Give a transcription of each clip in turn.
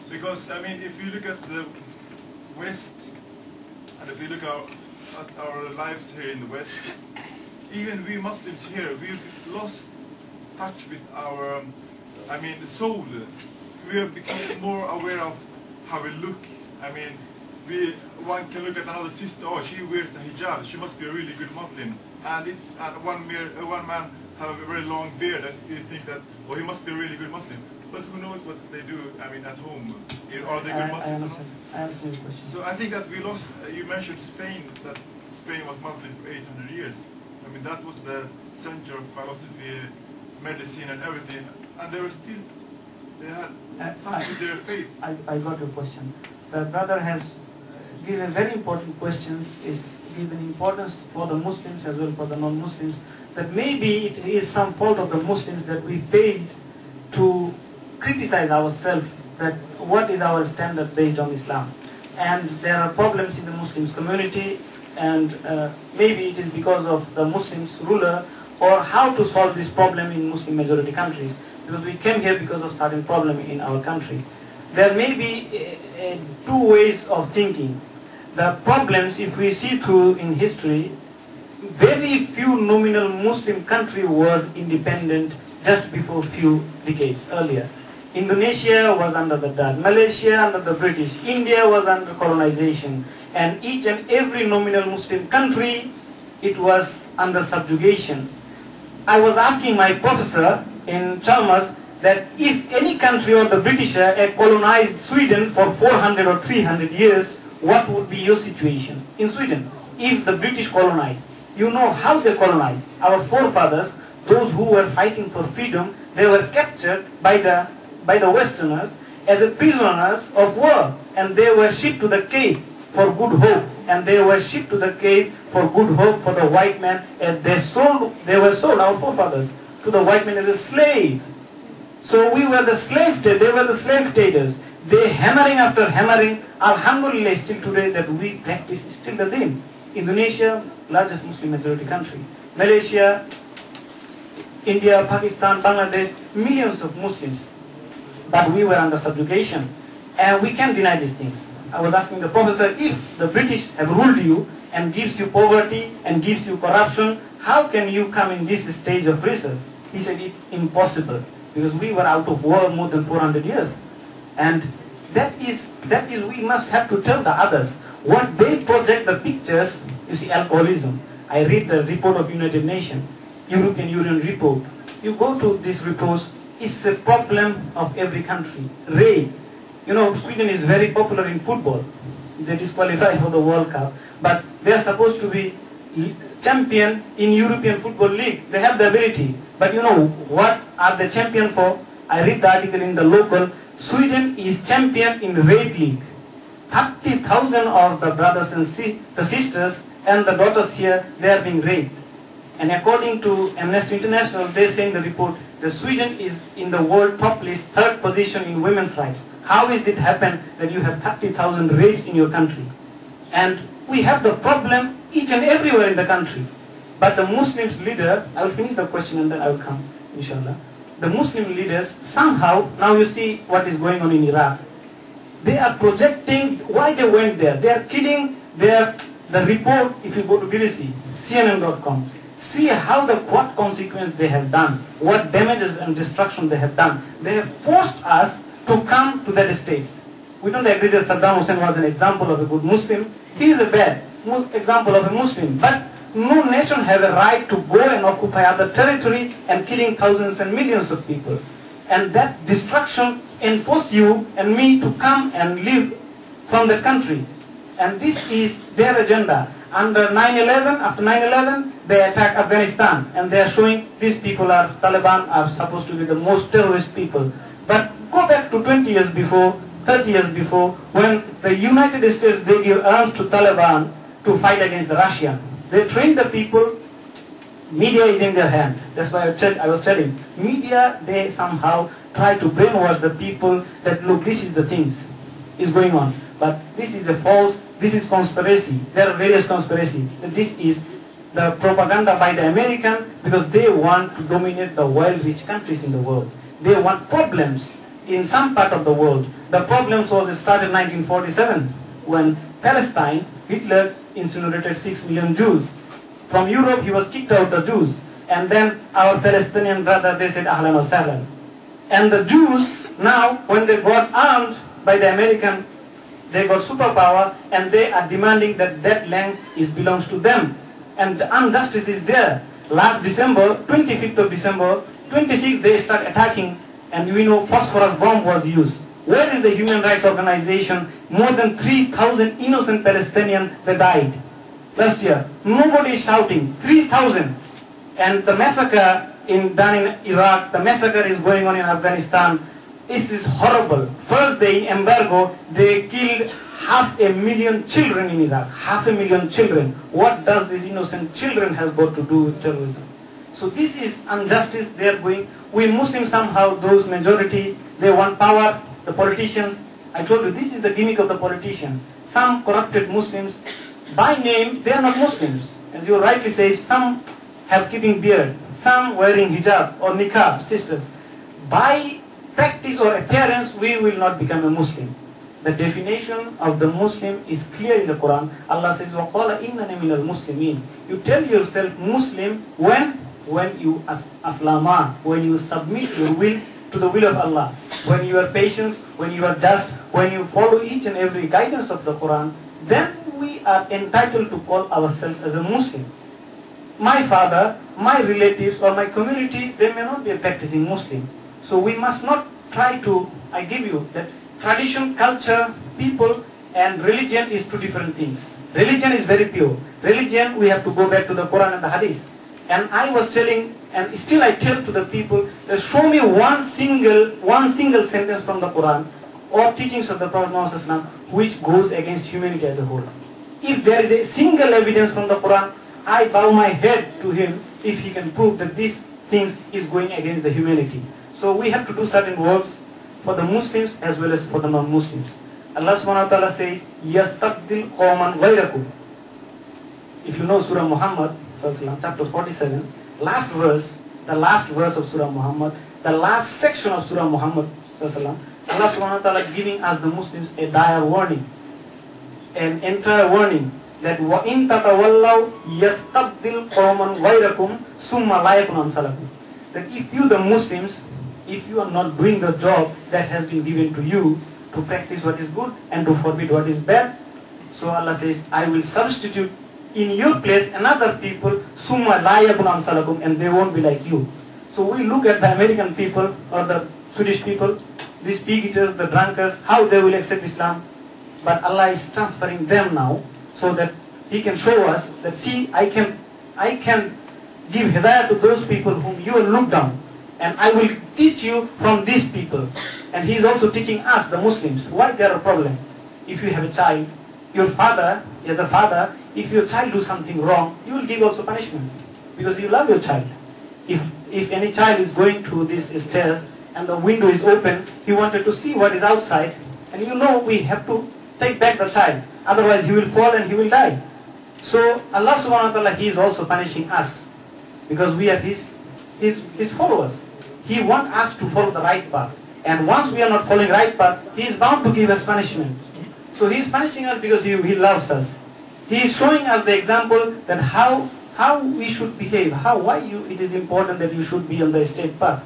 Because, I mean, if you look at the West, and if you look at our lives here in the West, even we Muslims here, we've lost touch with our, I mean, soul. We have become more aware of how we look. I mean, one can look at another sister, oh, she wears a hijab, she must be a really good Muslim. And it's one man have a very long beard, and you think that, oh, he must be a really good Muslim. But who knows what they do, I mean, at home? Are they good Muslims or not? I understand your question. So I think that we lost, you mentioned Spain, that Spain was Muslim for 800 years. I mean, that was the center of philosophy, medicine and everything. And they were still, they had touch with their faith. I got your question. The brother has given very important questions, is given importance for the Muslims as well for the non-Muslims, that maybe it is some fault of the Muslims that we failed to criticize ourselves that what is our standard based on Islam. And there are problems in the Muslims community, and maybe it is because of the Muslims ruler, or how to solve this problem in Muslim majority countries, because we came here because of certain problem in our country. There may be two ways of thinking. The problems, if we see through in history, very few nominal Muslim country was independent just before few decades earlier. Indonesia was under the Dutch, Malaysia under the British, India was under colonization, and each and every nominal Muslim country, it was under subjugation. I was asking my professor in Chalmers that if any country or the Britisher had colonized Sweden for 400 or 300 years, what would be your situation in Sweden if the British colonized? You know how they colonized. Our forefathers, those who were fighting for freedom, they were captured by the Westerners as prisoners of war, and they were shipped to the Cape for Good Hope, and they were shipped to the Cape for Good Hope for the white man, and they were sold, our forefathers, to the white man as a slave. So we were the slave, they were the slave traders. They hammering after hammering, alhamdulillah, still today that we practice still the thing. Indonesia, largest Muslim majority country. Malaysia, India, Pakistan, Bangladesh, millions of Muslims. But we were under subjugation. And we can't deny these things. I was asking the professor, if the British have ruled you and gives you poverty and gives you corruption, how can you come in this stage of research? He said it's impossible, because we were out of war more than 400 years. And that is we must have to tell the others. What they project the pictures, you see, alcoholism. I read the report of United Nations, European Union report. You go to these reports, it's a problem of every country. Rape. You know, Sweden is very popular in football. They disqualify for the World Cup. But they are supposed to be champion in European Football League. They have the ability. But you know, what are they champion for? I read the article in the local. Sweden is champion in rape league. 30,000 of the brothers and the sisters and the daughters here, they are being raped. And according to Amnesty International, they say in the report that Sweden is in the world top list, 3rd position in women's rights. How is it happen that you have 30,000 rapes in your country? And we have the problem each and everywhere in the country. But the Muslims leader, I will finish the question and then I will come, inshallah. The Muslim leaders, somehow, now you see what is going on in Iraq. They are projecting why they went there. They are killing the report, if you go to BBC, CNN.com, see how what consequence they have done, what damages and destruction they have done. They have forced us to come to that states. We don't agree that Saddam Hussein was an example of a good Muslim. He is a bad example of a Muslim. But no nation has a right to go and occupy other territory and killing thousands and millions of people. And that destruction enforces you and me to come and live from the country. And this is their agenda. Under 9/11, after 9/11, they attack Afghanistan. And they are showing these people are, Taliban are supposed to be the most terrorist people. But go back to 20 years before, 30 years before, when the United States, they give arms to Taliban to fight against the Russian. They train the people. Media is in their hand. That's why I was telling. Media, they somehow try to brainwash the people that, look, this is the things is going on. But this is a false, this is conspiracy. There are various conspiracies. This is the propaganda by the American, because they want to dominate the oil-rich countries in the world. They want problems in some part of the world. The problem was started in 1947 when Palestine, Hitler incinerated 6 million Jews. From Europe, he was kicked out the Jews. And then our Palestinian brother, they said, Ahlan wa sahlan. And the Jews, now, when they got armed by the American, they got superpower, and they are demanding that that land belongs to them. And the injustice is there. Last December, 25th of December, 26th, they start attacking, and we know phosphorus bomb was used. Where is the human rights organization? More than 3,000 innocent Palestinians that died last year. Nobody is shouting. 3,000. And the massacre done in Iraq, the massacre is going on in Afghanistan. This is horrible. First day in embargo, they killed 500,000 children in Iraq. 500,000 children. What does these innocent children has got to do with terrorism? So this is injustice they are going. We Muslims somehow, those majority, they want power, the politicians. I told you, this is the gimmick of the politicians. Some corrupted Muslims, by name, they are not Muslims. As you rightly say, some have keeping beard, some wearing hijab or niqab, sisters. By practice or appearance, we will not become a Muslim. The definition of the Muslim is clear in the Quran. Allah says, وَقَالَ إِنَّنَا مِنَ الْمُسْلِمِينَ. You tell yourself Muslim when you aslama, when you submit your will to the will of Allah. When you are patient, when you are just, when you follow each and every guidance of the Quran, then we are entitled to call ourselves as a Muslim. My father, my relatives or my community, they may not be a practicing Muslim. So we must not try to, I give you that tradition, culture, people and religion is two different things. Religion is very pure. Religion, we have to go back to the Quran and the Hadith. And I was telling, and still I tell to the people, show me one single sentence from the Quran or teachings of the Prophet Muhammad which goes against humanity as a whole. If there is a single evidence from the Quran, I bow my head to him if he can prove that these things is going against the humanity. So we have to do certain works for the Muslims as well as for the non-Muslims. Allah subhanahu wa ta'ala says, يَسْتَبْدِلْ قَوْمًا غَيْرَكُمْ. If you know Surah Muhammad, chapter 47, last verse, the last verse of Surah Muhammad, the last section of Surah Muhammad, Allah subhanahu wa ta'ala giving us the Muslims a dire warning, an entire warning, that وَإِن تَتَوَلَّوْا يَسْتَبْدِلْ قَوْمًا غَيْرَكُمْ ثُمَّ لَا يَكُنْ أَمْثَلَكُمْ. That if you, the Muslims, if you are not doing the job that has been given to you, to practice what is good and to forbid what is bad, so Allah says, I will substitute in your place another people, ثُمَّ لَا يَكُنْ أَمْثَلَكُمْ, and they won't be like you. So we look at the American people or the Swedish people, these pig eaters, the drunkards, how they will accept Islam. But Allah is transferring them now, so that He can show us that, see, I can give hidayah to those people whom you will look down, and I will teach you from these people. And He is also teaching us, the Muslims, why there are a problem. If you have a child, your father, as a father, if your child do something wrong, you will give also punishment, because you love your child. If any child is going to these stairs and the window is open, he wanted to see what is outside, and you know we have to take back the child, otherwise he will fall and he will die. So Allah subhanahu wa ta'ala, He is also punishing us, because we are His followers. He wants us to follow the right path, and once we are not following right path, He is bound to give us punishment. So He is punishing us because He loves us. He is showing us the example that how we should behave, it is important that you should be on the straight path.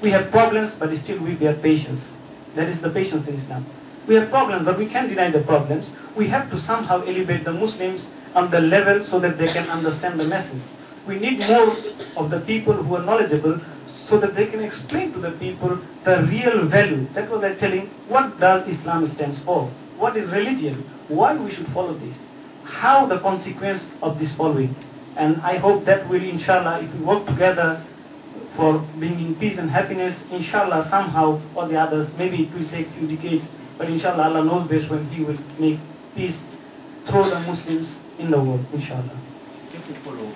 We have problems, but still we bear patience. That is the patience in Islam. We have problems, but we can't deny the problems. We have to somehow elevate the Muslims on the level so that they can understand the message. We need more of the people who are knowledgeable so that they can explain to the people the real value. That was I telling, what does Islam stands for? What is religion? Why we should follow this? How the consequence of this following? And I hope that will, inshallah, if we work together for being in peace and happiness, inshallah, somehow or the others, maybe it will take few decades, but inshallah, Allah knows best when He will make peace through the Muslims in the world, inshallah. Just a follow-up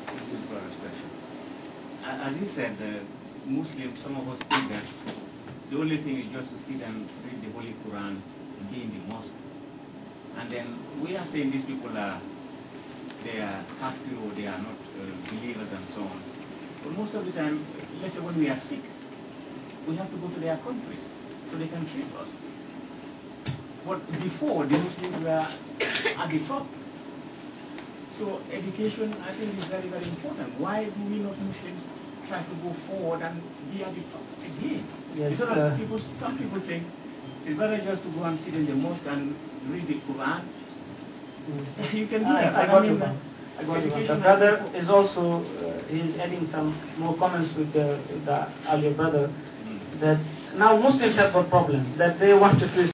to this brother's question. As he said, Muslims, some of us think that the only thing is just to sit and read the Holy Quran and be in the mosque. And then we are saying these people they are kafir or they are not believers and so on. But most of the time, let's say when we are sick, we have to go to their countries. so they can treat us. But before, the Muslims were at the top. So education, I think, is very, very important. Why do we not Muslims try to go forward and be at the top again? Yes, some people think it's better just to go and sit in the mosque and read the Quran. You can do that. I got you. The brother is also, he is adding some more comments with the earlier brother, that now Muslims have got problem, that they wanted to